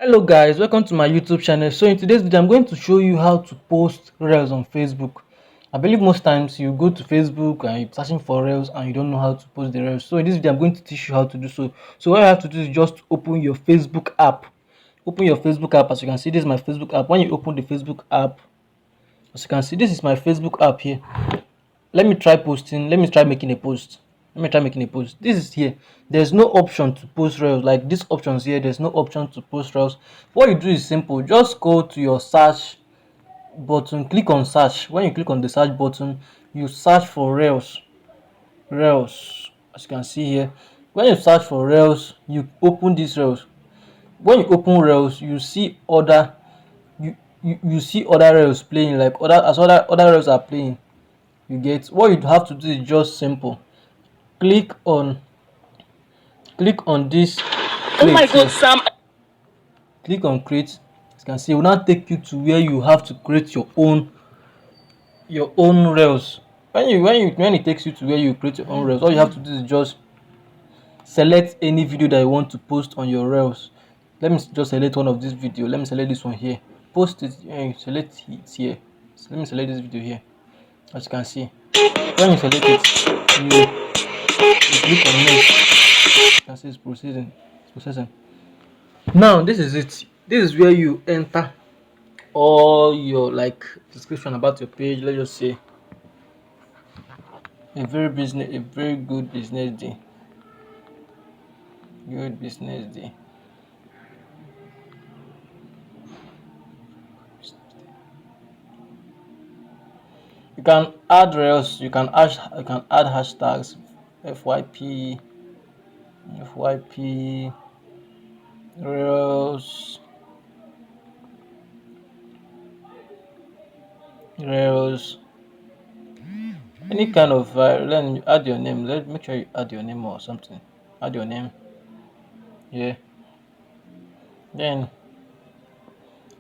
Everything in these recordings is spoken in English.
Hello guys, welcome to my YouTube channel. So in today's video I'm going to show you how to post reels on Facebook. I believe most times you go to Facebook and you're searching for reels and you don't know how to post the reels. So in this video I'm going to teach you how to do so. So what you have to do is just open your Facebook app. Open your Facebook app. As you can see, this is my Facebook app. When you open the Facebook app, as you can see, this is my Facebook app here. Let me try posting. Let me try making a post. This is here. There's no option to post reels like these options here. There's no option to post reels. What you do is simple. Just go to your search button, click on search. When you click on the search button, you search for reels. As you can see here, when you search for reels, you open these reels. When you open reels, you see you see other reels playing, like other reels are playing. You get what you have to do is just simple. Click on this Oh my plate god, here. Sam. Click on create. As you can see, it will now take you to where you have to create your own reels. When it takes you to where you create your own reels, all you have to do is just select any video that you want to post on your reels. Let me just select one of this video. Let me select this one here. Post it and select it here. So let me select this video here. As you can see, when you select it, you click on next. You can see it's processing. Now this is it. This is where you enter all your description about your page. Let's just say a very good business day. Good business day. You can add reels. You can add hashtags. FYP, FYP, reels, reels. Any kind of then you add your name. Let make sure you add your name or something. Add your name. Yeah. Then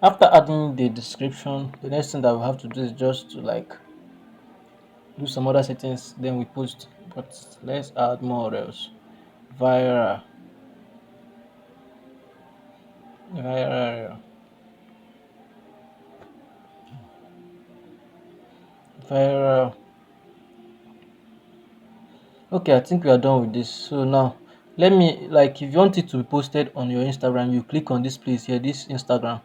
after adding the description, the next thing that we have to do is just to do some other settings. Then we post. But let's add more reels. Viral, viral, viral. Okay, I think we are done with this. So now let me if you want it to be posted on your Instagram, you click on this place here, this Instagram.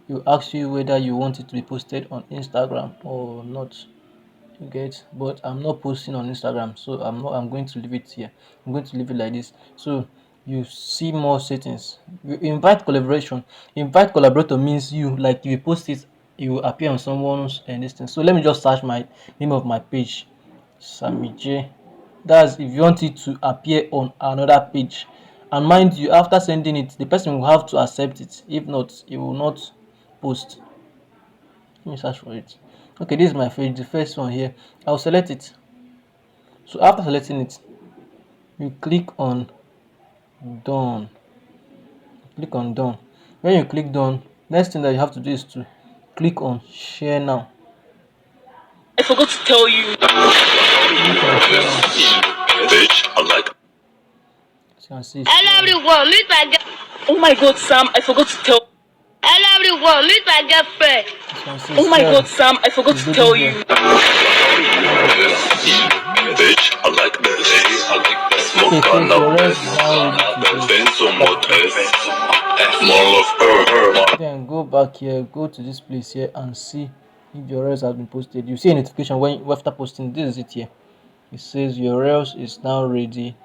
You ask you whether you want it to be posted on Instagram or not. You get, but I'm not posting on Instagram, so I'm going to leave it here. I'm going to leave it like this. So you see more settings. You invite collaboration. Invite collaborator means if you post it, you will appear on someone's and this thing. So let me just search my name of my page, Sammy J. That's if you want it to appear on another page. And mind you, after sending it, the person will have to accept it. If not, it will not post. Let me search for it. Okay, this is my page, the first one here. I'll select it. So after selecting it, you click on done. Click on done. When you click done, next thing that you have to do is to click on share now. I forgot to tell you. Bitch, I like. As you can see, Hello everyone, meet my girl. Oh my god, Sam, I forgot to tell. Hello everyone, meet my girlfriend. Oh my god, Sam, I forgot to tell you. Bitch, I like that. I like that. Smoke on the then go back here, go to this place here and see if your reels has been posted. You see a notification when after posting. This is it here. It says your reels is now ready.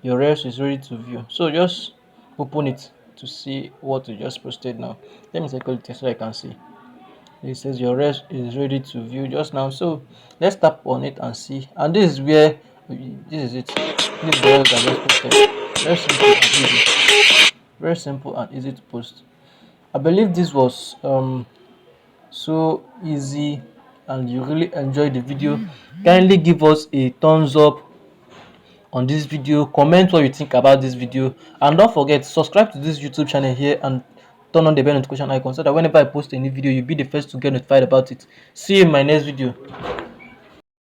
Your reels is ready to view. So just open it to see what you just posted now. Let me take a look so I can see. It says your reels is ready to view just now. So let's tap on it and see. And this is where this is it. This is the reels I just posted. Very simple and easy. Very simple and easy to post. I believe this was so easy and you really enjoyed the video. Kindly give us a thumbs up on this video, comment what you think about this video, and don't forget subscribe to this YouTube channel here and turn on the bell notification icon so that whenever I post a new video you'll be the first to get notified about it. See you in my next video.